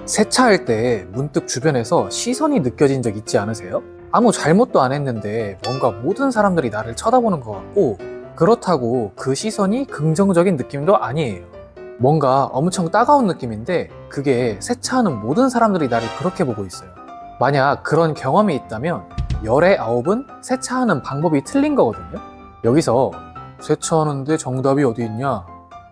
세차할 때 문득 주변에서 시선이 느껴진 적 있지 않으세요? 아무 잘못도 안 했는데 뭔가 모든 사람들이 나를 쳐다보는 것 같고, 그렇다고 그 시선이 긍정적인 느낌도 아니에요. 뭔가 엄청 따가운 느낌인데 그게 세차하는 모든 사람들이 나를 그렇게 보고 있어요. 만약 그런 경험이 있다면 열의 9은 세차하는 방법이 틀린 거거든요. 여기서 세차하는데 정답이 어디 있냐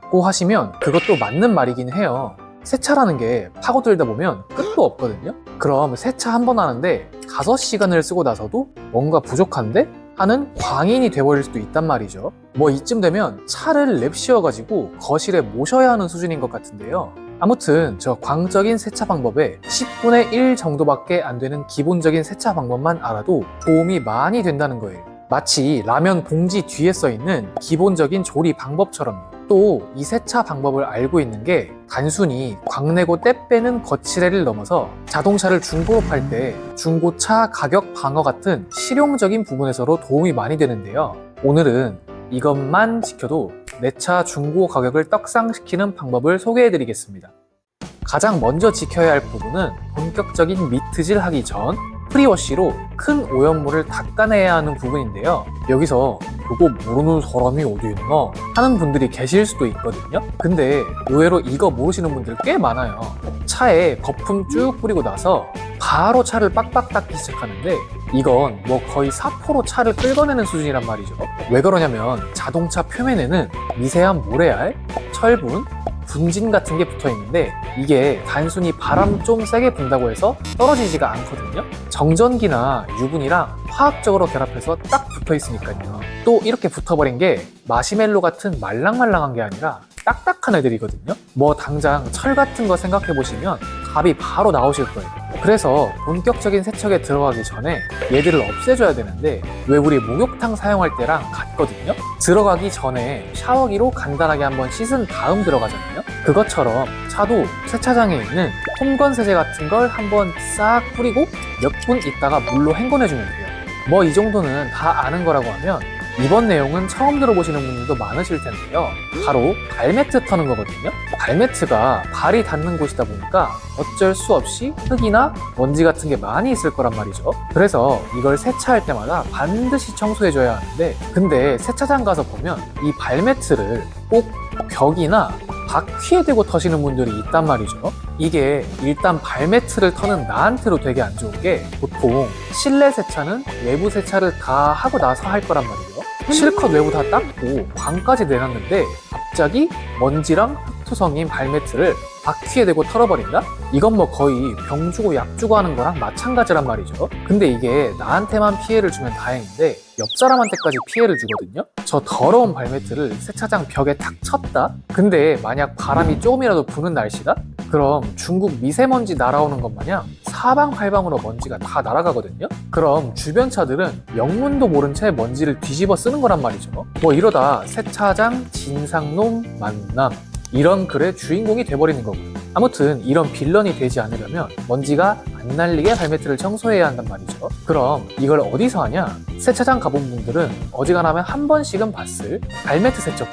고 하시면 그것도 맞는 말이긴 해요. 세차라는 게 파고들다 보면 끝도 없거든요. 그럼 세차 한 번 하는데 5시간을 쓰고 나서도 뭔가 부족한데? 하는 광인이 돼버릴 수도 있단 말이죠. 뭐 이쯤 되면 차를 랩 씌워가지고 거실에 모셔야 하는 수준인 것 같은데요. 아무튼 저 광적인 세차 방법에 10분의 1 정도밖에 안 되는 기본적인 세차 방법만 알아도 도움이 많이 된다는 거예요. 마치 라면 봉지 뒤에 써있는 기본적인 조리 방법처럼요. 또 이 세차 방법을 알고 있는 게 단순히 광내고 때 빼는 거치대를 넘어서 자동차를 중고로 팔 때 중고차 가격 방어 같은 실용적인 부분에서도 도움이 많이 되는데요. 오늘은 이것만 지켜도 내 차 중고 가격을 떡상시키는 방법을 소개해 드리겠습니다. 가장 먼저 지켜야 할 부분은 본격적인 미트질 하기 전 프리워시로 큰 오염물을 닦아내야 하는 부분인데요. 여기서 그거 모르는 사람이 어디 있나 하는 분들이 계실 수도 있거든요. 근데 의외로 이거 모르시는 분들 꽤 많아요. 차에 거품 쭉 뿌리고 나서 바로 차를 빡빡 닦기 시작하는데 이건 뭐 거의 사포로 차를 끌어내는 수준이란 말이죠. 왜 그러냐면 자동차 표면에는 미세한 모래알, 철분, 분진 같은 게 붙어 있는데 이게 단순히 바람 좀 세게 분다고 해서 떨어지지가 않거든요. 정전기나 유분이랑 화학적으로 결합해서 딱 붙어 있으니까요. 또 이렇게 붙어버린 게 마시멜로 같은 말랑말랑한 게 아니라 딱딱한 애들이거든요. 뭐 당장 철 같은 거 생각해 보시면 답이 바로 나오실 거예요. 그래서 본격적인 세척에 들어가기 전에 얘들을 없애줘야 되는데 왜 우리 목욕탕 사용할 때랑 같거든요. 들어가기 전에 샤워기로 간단하게 한번 씻은 다음 들어가잖아요. 그것처럼 차도 세차장에 있는 홈건 세제 같은 걸 한번 싹 뿌리고 몇 분 있다가 물로 헹궈내주면 돼요. 뭐 이 정도는 다 아는 거라고 하면 이번 내용은 처음 들어보시는 분들도 많으실 텐데요. 바로 발매트 터는 거거든요. 발매트가 발이 닿는 곳이다 보니까 어쩔 수 없이 흙이나 먼지 같은 게 많이 있을 거란 말이죠. 그래서 이걸 세차할 때마다 반드시 청소해줘야 하는데 근데 세차장 가서 보면 이 발매트를 꼭 벽이나 바퀴에 대고 터시는 분들이 있단 말이죠. 이게 일단 발매트를 터는 나한테도 되게 안 좋은 게 보통 실내 세차는 외부 세차를 다 하고 나서 할 거란 말이죠. 실컷 외부 다 닦고 광까지 내놨는데 갑자기 먼지랑 흙투성인 발매트를 바퀴에 대고 털어버린다? 이건 뭐 거의 병 주고 약 주고 하는 거랑 마찬가지란 말이죠. 근데 이게 나한테만 피해를 주면 다행인데 옆 사람한테까지 피해를 주거든요. 저 더러운 발매트를 세차장 벽에 탁 쳤다? 근데 만약 바람이 조금이라도 부는 날씨다? 그럼 중국 미세먼지 날아오는 것 마냥 사방팔방으로 먼지가 다 날아가거든요. 그럼 주변 차들은 영문도 모른 채 먼지를 뒤집어 쓰는 거란 말이죠. 뭐 이러다 세차장 진상놈 만남 이런 글의 주인공이 돼버리는 거고요. 아무튼 이런 빌런이 되지 않으려면 먼지가 안 날리게 발매트를 청소해야 한단 말이죠. 그럼 이걸 어디서 하냐? 세차장 가본 분들은 어지간하면 한 번씩은 봤을 발매트 세척기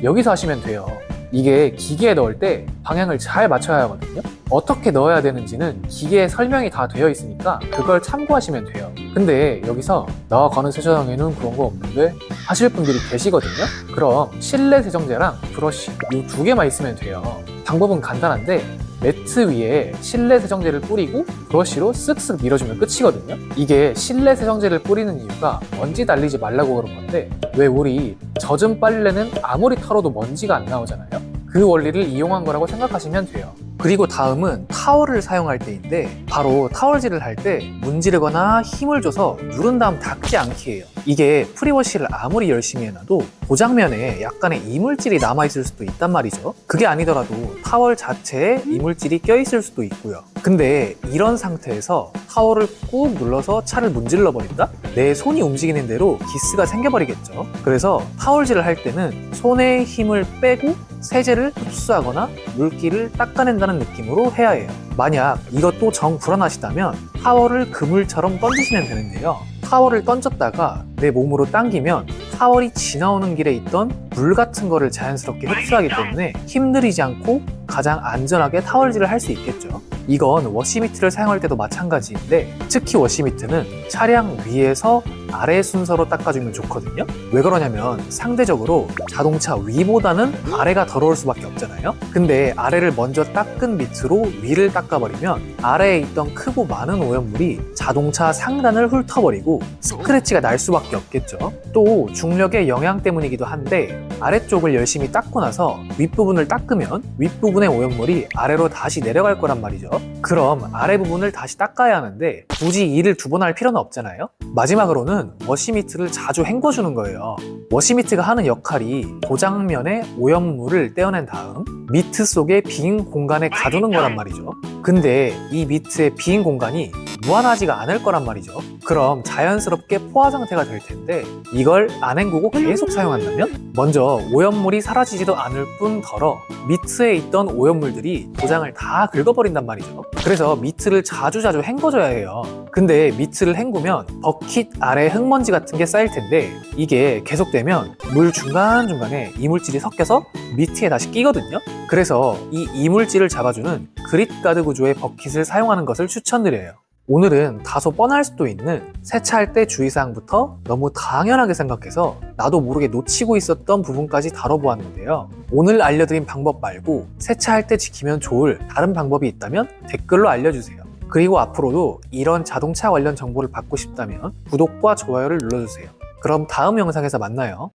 여기서 하시면 돼요. 이게 기계에 넣을 때 방향을 잘 맞춰야 하거든요. 어떻게 넣어야 되는지는 기계에 설명이 다 되어 있으니까 그걸 참고하시면 돼요. 근데 여기서 나 가는 세차장에는 그런 거 없는데 하실 분들이 계시거든요. 그럼 실내 세정제랑 브러쉬 이 두 개만 있으면 돼요. 방법은 간단한데 매트 위에 실내 세정제를 뿌리고 브러쉬로 쓱쓱 밀어주면 끝이거든요. 이게 실내 세정제를 뿌리는 이유가 먼지 날리지 말라고 그런 건데 왜 우리 젖은 빨래는 아무리 털어도 먼지가 안 나오잖아요. 그 원리를 이용한 거라고 생각하시면 돼요. 그리고 다음은 타월을 사용할 때인데 바로 타월질을 할 때 문지르거나 힘을 줘서 누른 다음 닦지 않기예요. 이게 프리워시를 아무리 열심히 해놔도 도장면에 약간의 이물질이 남아있을 수도 있단 말이죠. 그게 아니더라도 타월 자체에 이물질이 껴있을 수도 있고요. 근데 이런 상태에서 타월을 꾹 눌러서 차를 문질러 버린다? 내 손이 움직이는 대로 기스가 생겨버리겠죠. 그래서 타월질을 할 때는 손에 힘을 빼고 세제를 흡수하거나 물기를 닦아낸다는 느낌으로 해야 해요. 만약 이것도 정 불안하시다면 타월을 그물처럼 던지시면 되는데요. 타월을 던졌다가 내 몸으로 당기면 타월이 지나오는 길에 있던 물 같은 거를 자연스럽게 흡수하기 때문에 힘들이지 않고 가장 안전하게 타월질을 할 수 있겠죠. 이건 워시미트를 사용할 때도 마찬가지인데 특히 워시미트는 차량 위에서 아래 순서로 닦아주면 좋거든요. 왜 그러냐면 상대적으로 자동차 위보다는 아래가 더러울 수밖에 없잖아요. 근데 아래를 먼저 닦은 밑으로 위를 닦아버리면 아래에 있던 크고 많은 오염물이 자동차 상단을 훑어버리고 스크래치가 날 수밖에 없겠죠. 또 중력의 영향 때문이기도 한데 아래쪽을 열심히 닦고 나서 윗부분을 닦으면 윗부분의 오염물이 아래로 다시 내려갈 거란 말이죠. 그럼 아래 부분을 다시 닦아야 하는데 굳이 일을 두 번 할 필요는 없잖아요. 마지막으로는 워시미트를 자주 헹궈주는 거예요. 워시미트가 하는 역할이 도장면의 오염물을 떼어낸 다음 미트 속에 빈 공간에 가두는 거란 말이죠. 근데 이 미트의 빈 공간이 무한하지가 않을 거란 말이죠. 그럼 자연스럽게 포화 상태가 될 텐데 이걸 안 헹구고 계속 사용한다면 먼저 오염물이 사라지지도 않을 뿐더러 미트에 있던 오염물들이 도장을 다 긁어버린단 말이죠. 그래서 미트를 자주자주 헹궈줘야 해요. 근데 미트를 헹구면 버킷 아래 흙먼지 같은 게 쌓일 텐데 이게 계속되면 물 중간중간에 이물질이 섞여서 미트에 다시 끼거든요. 그래서 이 이물질을 잡아주는 그릿 가드 구조의 버킷을 사용하는 것을 추천드려요. 오늘은 다소 뻔할 수도 있는 세차할 때 주의사항부터 너무 당연하게 생각해서 나도 모르게 놓치고 있었던 부분까지 다뤄보았는데요. 오늘 알려드린 방법 말고 세차할 때 지키면 좋을 다른 방법이 있다면 댓글로 알려주세요. 그리고 앞으로도 이런 자동차 관련 정보를 받고 싶다면 구독과 좋아요를 눌러주세요. 그럼 다음 영상에서 만나요.